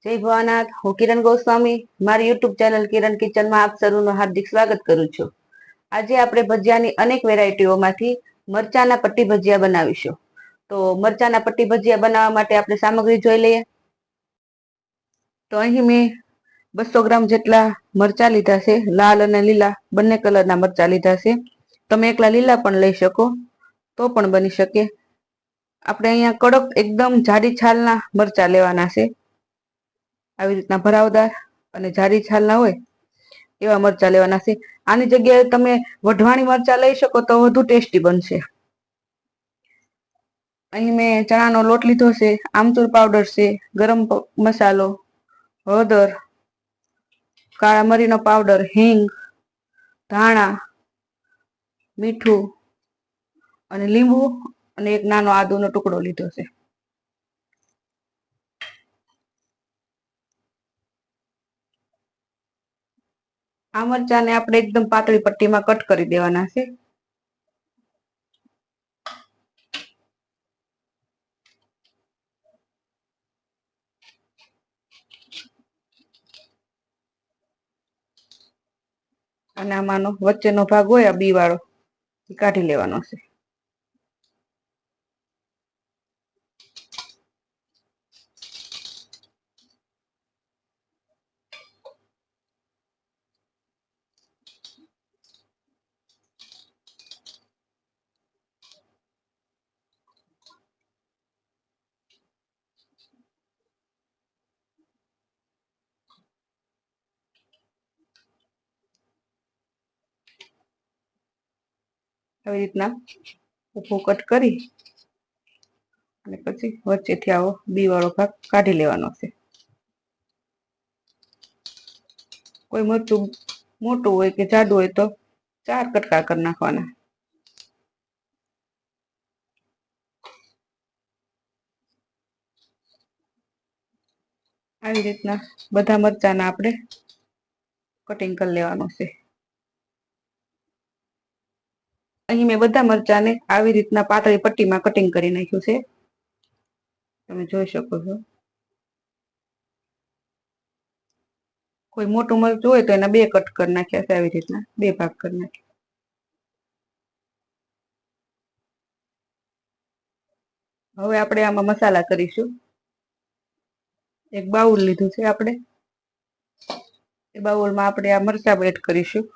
જય ભવાનાથ, હું કિરણ ગોસ્વામી મારી યુટ્યુબ ચેનલ કિરણ કિચનમાં આપ સૌનું હાર્દિક સ્વાગત કરું છું। આજે આપણે ભજીયાની અનેક વેરાયટીઓમાંથી મરચાના પટ્ટી ભજીયા બનાવીશું। તો મરચાના પટ્ટી ભજીયા બનાવવા માટે આપણે સામગ્રી જોઈ લઈએ। તો અહીં મેં 200 ગ્રામ જેટલા મરચા લીધા છે, લાલ અને લીલા બંને કલરના મરચા લીધા છે। તમે એકલા લીલા પણ લઈ શકો તો પણ બની શકે। આપણે અહીંયા કડક એકદમ જાડી છાલના મરચા લેવાના છે। આવી રીતના ભરાવદાર અને જાડી છાલના હોય એવા મરચા લેવાના છે। આની જગ્યાએ તમે વઢવાણી મરચા લઈ શકો તો વધુ ટેસ્ટી બનશે। અહીં મેં ચણાનો લોટ લીધો છે, આમચૂર પાવડર છે, ગરમ મસાલો, હળદર, કાળા મરીનો પાવડર, હિંગ, ધાણા, મીઠું અને લીંબુ અને એક નાનો આદુનો ટુકડો લીધો છે। આ મરચાને આપણે એકદમ પાતળી પટ્ટીમાં કટ કરી દેવાના છે। અને આમાંનો વચ્ચેનો ભાગ હોય આ બી વાળો એ કાઢી લેવાનો છે। આવી રીતના ઊભું કટ કરી અને પછી વચ્ચેથી આવો બી વાળો ભાગ કાઢી લેવાનો છે। કોઈ મરચું મોટું હોય કે જાડું હોય તો 4 કટકા કરી નાખવાના। આવી રીતના બધા મરચાના આપણે કટિંગ કરી લેવાનું છે। અહીં મેં બધા મરચાને આવી રીતના પાતળી પટ્ટીમાં કટિંગ કરી નાખ્યું છે, તમે જોઈ શકો છો। કોઈ મોટું મરચું હોય તો એના 2 કટ કરી નાખ્યા છે, આવી રીતના 2 ભાગ કરી નાખ્યા। હવે આપણે આમાં મસાલા કરીશું। એક બાઉલ લીધું છે આપણે, એ બાઉલમાં આપણે આ મરચાં એડ કરીશું।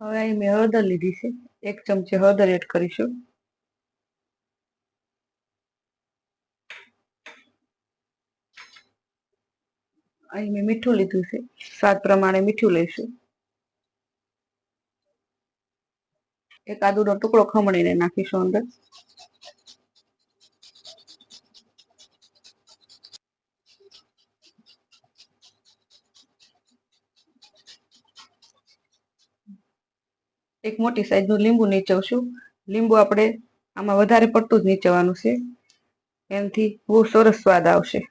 હવે અહીં મેં હળદર લીધી છે, 1 ચમચી હળદર એડ કરીશું। અહીં મેં મીઠું લીધું છે, સ્વાદ પ્રમાણે મીઠું લઈશું। એક આદુનો ટુકડો ખમણીને નાખીશું અંદર। એક મોટી સાઈઝનું લીંબુ નીચવશું। લીંબુ આપણે આમાં વધારે પડતું જ નીચવવાનું છે, એનાથી બહુ સરસ સ્વાદ આવશે।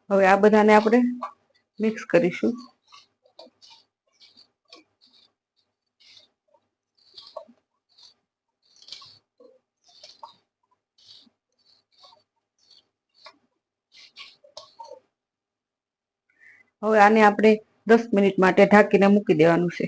હવે આ બધાને આપણે મિક્સ કરીશું। હવે આને આપણે 10 મિનિટ માટે ઢાંકીને મૂકી દેવાનું છે।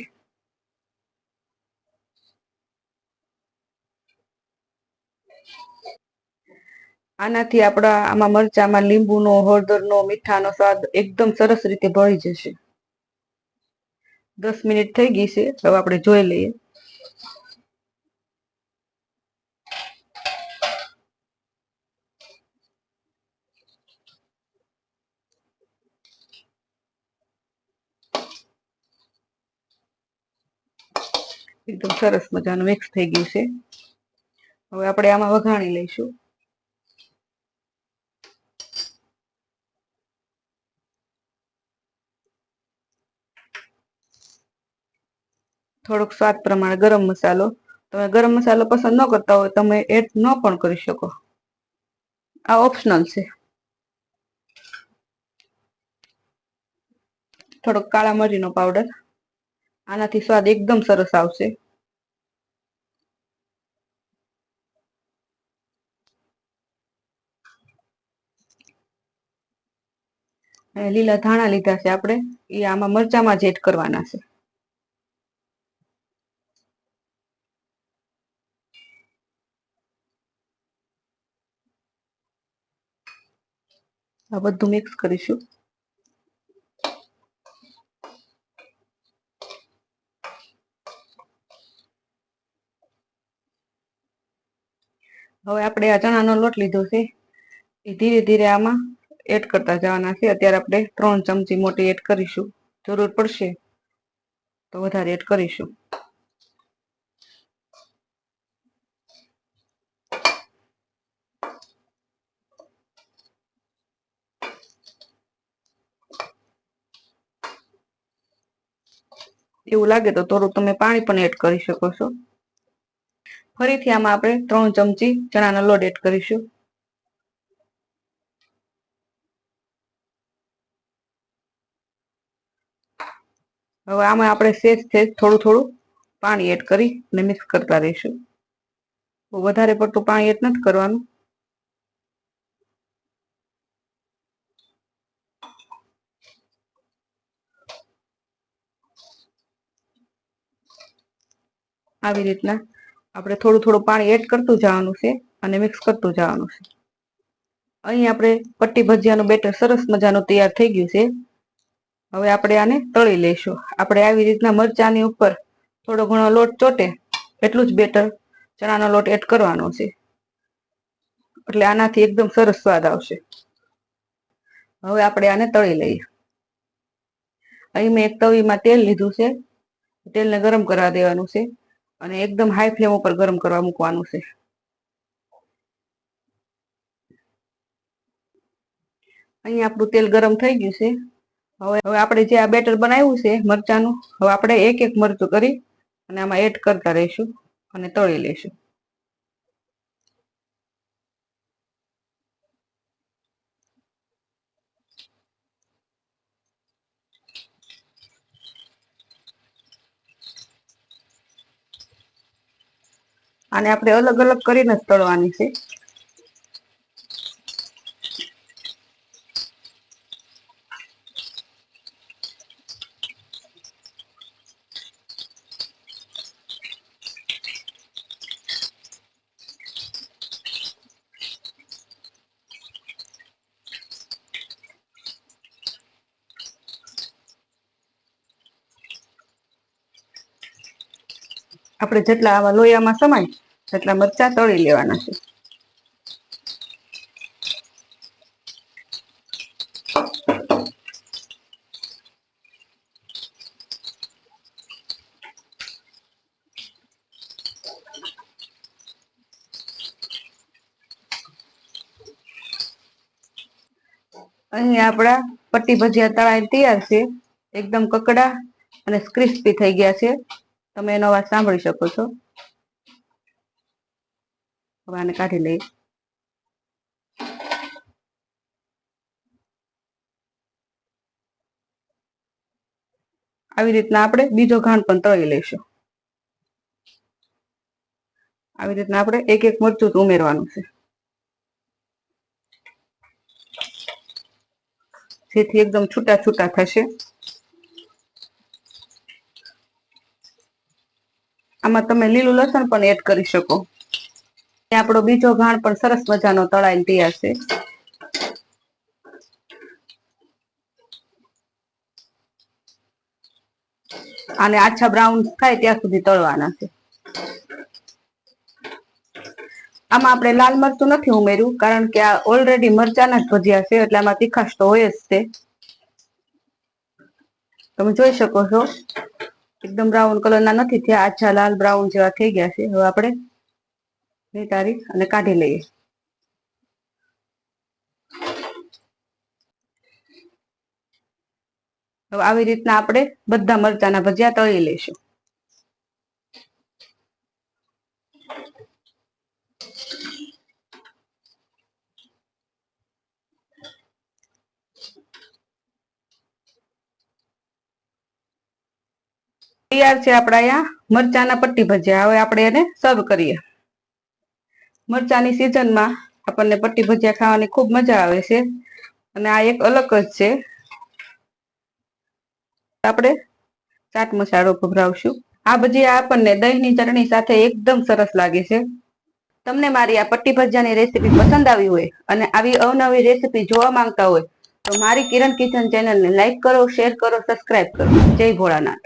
આનાથી આપણા આમાં મરચામાં લીંબુનો, હળદરનો, મીઠાનો સ્વાદ એકદમ સરસ રીતે ભળી જશે। 10 મિનિટ થઈ ગઈ છે, હવે આપણે જોઈ લઈએ। એકદમ સરસ મજાનું મિક્સ થઈ ગયું છે। હવે આપણે આમાં વઘાણી લઈશું। થોડોક સ્વાદ પ્રમાણે ગરમ મસાલો, તમે ગરમ મસાલો પસંદ ન કરતા હોય તમે એડ ન પણ કરી શકો। આ ઓપ્શનલ છે. થોડોક કાળા મરીનો પાવડર, આનાથી સ્વાદ એકદમ સરસ આવશે. લીલા ધાણા લીધા છે આપણે, એ આમાં મરચામાં જ એડ કરવાના છે. આ બધું મિક્સ કરીશું. હવે આપણે આ ચણાનો લોટ લીધો છે એ ધીરે ધીરે આમાં એડ કરતા જવાના છે. અત્યારે આપણે 3 ચમચી મોટી એડ કરીશું. જરૂર પડશે તો વધારે એડ કરીશું. એવું લાગે તો થોડું તમે પાણી પણ એડ કરી શકો છો. ફરીથી આમાં આપણે 3 ચમચી ચણાનો લોટ એડ કરીશું. હવે આમાં આપણે સેજ થોડું થોડું પાણી એડ કરી અને મિક્સ કરતા રહીશું. વધારે પડતું પાણી એડ નથી કરવાનું. આવી રીતના આપણે થોડું થોડું પાણી એડ કરતું જવાનું છે અને મિક્સ કરતું જવાનું છે. અહીં આપણે પટ્ટી ભજીયાનું બેટર સરસ મજાનું તૈયાર થઈ ગયું છે. હવે આપણે આને તળી લઈશું. આપણે આવી રીતના મરચાંની ઉપર થોડો ઘણો લોટ ચોટે એટલું જ બેટર ચણાનો લોટ એડ કરવાનો છે, એટલે આનાથી એકદમ સરસ સ્વાદ આવશે. હવે આપણે આને તળી લઈએ. અહીં મેં એક તવીમાં તેલ લીધું છે. તેલને ગરમ કરવા દેવાનું છે અને એકદમ હાઈ ફ્લેમ ઉપર ગરમ કરવા મૂકવાનું છે. અહીં આપણું તેલ ગરમ થઈ ગયું છે. હવે આપણે જે આ બેટર બનાવ્યું છે મરચાંનું, હવે આપણે એક એક મરચું કરી અને આમાં એડ કરતા રહીશું અને તળી લઈશું. આને આપણે અલગ અલગ કરીને જ તળવાની છે. આપણે જેટલા આવા લોયામાં સમાય એટલા મરચાં તળી લેવાના છે. અહીં આપણા પટ્ટી ભજીયા તળાઈને તૈયાર છે. એકદમ કકડા અને ક્રિસ્પી થઈ ગયા છે. તમે એનો અવાજ સાંભળી શકો છો. હવે આને કાઢી લઈએ. આવી રીતના આપણે બીજો ઘાણ પણ તળી લઈશું. આવી રીતના આપણે એક એક મરચું ઉમેરવાનું છે, જેથી એકદમ છૂટા છૂટા થશે. આમાં તમે લીલું લસણ પણ એડ કરી શકો. આપણો બીજો ઘાણ પણ સરસ મજાનો તળાઈને તૈયાર છે. આને આછા બ્રાઉન થાય ત્યાં સુધી તળવાના છે. આમાં આપણે લાલ મરચું નથી ઉમેર્યું, કારણ કે આ ઓલરેડી મરચાના જ ભજીયા છે, એટલે આમાં તીખાશ તો હોય જ છે. તમે જોઈ શકો છો એકદમ બ્રાઉન કલરના નથી થયા, આછા લાલ બ્રાઉન જેવા થઈ ગયા છે. હવે આપણે નિતારી અને કાઢી લઈએ. હવે આવી રીતના આપણે બધા મરચાના ભજીયા તળી લઈશું. તૈયાર છે આપણા અહીંયા મરચાના પટ્ટી ભજીયા. હવે આપણે એને સર્વ કરીએ. મરચાની સિઝનમાં આપણને પટ્ટી ભજીયા ખાવાની ખૂબ મજા આવે છે અને આ એક અલગ જ છે. આપણે ચાટ મસાલો ભભરાવશું. આ ભજીયા આપણને દહીંની ચટણી સાથે એકદમ સરસ લાગે છે. તમને મારી આ પટ્ટી ભજીયાની રેસીપી પસંદ આવી હોય અને આવી અવનવી રેસીપી જોવા માંગતા હોય તો મારી કિરણ કિચન ચેનલને લાઈક કરો, શેર કરો, સબસ્ક્રાઇબ કરો. જય ભોળાનાથ.